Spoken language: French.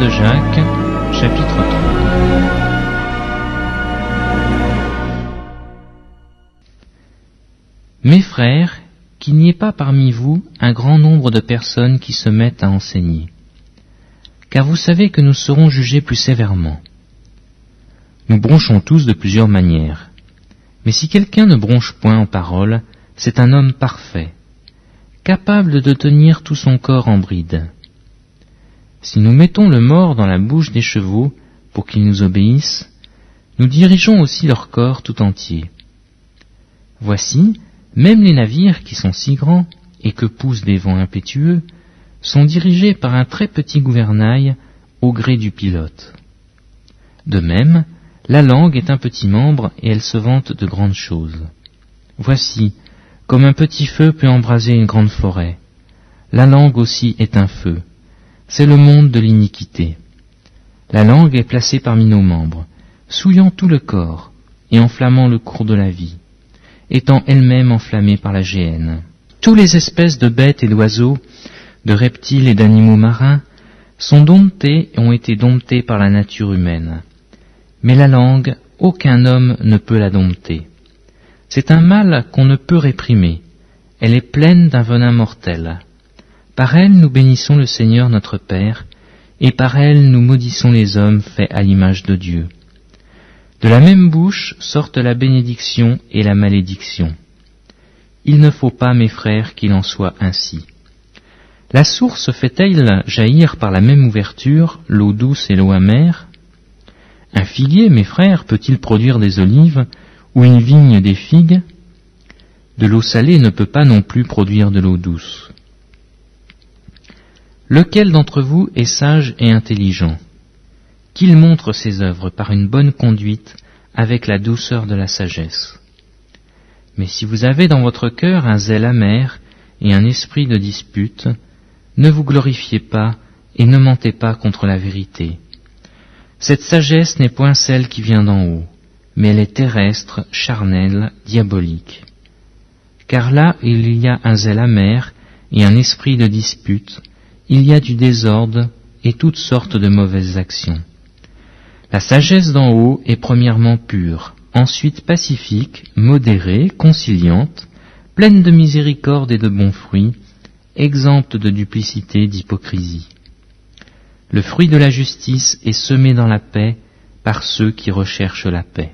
de Jacques, chapitre 3. Mes frères, qu'il n'y ait pas parmi vous un grand nombre de personnes qui se mettent à enseigner, car vous savez que nous serons jugés plus sévèrement. Nous bronchons tous de plusieurs manières, mais si quelqu'un ne bronche point en parole, c'est un homme parfait, capable de tenir tout son corps en bride. Si nous mettons le mors dans la bouche des chevaux pour qu'ils nous obéissent, nous dirigeons aussi leur corps tout entier. Voici, même les navires qui sont si grands et que poussent des vents impétueux sont dirigés par un très petit gouvernail au gré du pilote. De même, la langue est un petit membre et elle se vante de grandes choses. Voici, comme un petit feu peut embraser une grande forêt, la langue aussi est un feu. C'est le monde de l'iniquité. La langue est placée parmi nos membres, souillant tout le corps et enflammant le cours de la vie, étant elle-même enflammée par la géhenne. Toutes les espèces de bêtes et d'oiseaux, de reptiles et d'animaux marins sont domptés et ont été domptés par la nature humaine. Mais la langue, aucun homme ne peut la dompter. C'est un mal qu'on ne peut réprimer. Elle est pleine d'un venin mortel. Par elle nous bénissons le Seigneur notre Père, et par elle nous maudissons les hommes faits à l'image de Dieu. De la même bouche sortent la bénédiction et la malédiction. Il ne faut pas, mes frères, qu'il en soit ainsi. La source fait-elle jaillir par la même ouverture l'eau douce et l'eau amère? Un figuier, mes frères, peut-il produire des olives, ou une vigne des figues? De l'eau salée ne peut pas non plus produire de l'eau douce. Lequel d'entre vous est sage et intelligent? Qu'il montre ses œuvres par une bonne conduite avec la douceur de la sagesse. Mais si vous avez dans votre cœur un zèle amer et un esprit de dispute, ne vous glorifiez pas et ne mentez pas contre la vérité. Cette sagesse n'est point celle qui vient d'en haut, mais elle est terrestre, charnelle, diabolique. Car là où il y a un zèle amer et un esprit de dispute, il y a du désordre et toutes sortes de mauvaises actions. La sagesse d'en haut est premièrement pure, ensuite pacifique, modérée, conciliante, pleine de miséricorde et de bons fruits, exempte de duplicité, d'hypocrisie. Le fruit de la justice est semé dans la paix par ceux qui recherchent la paix.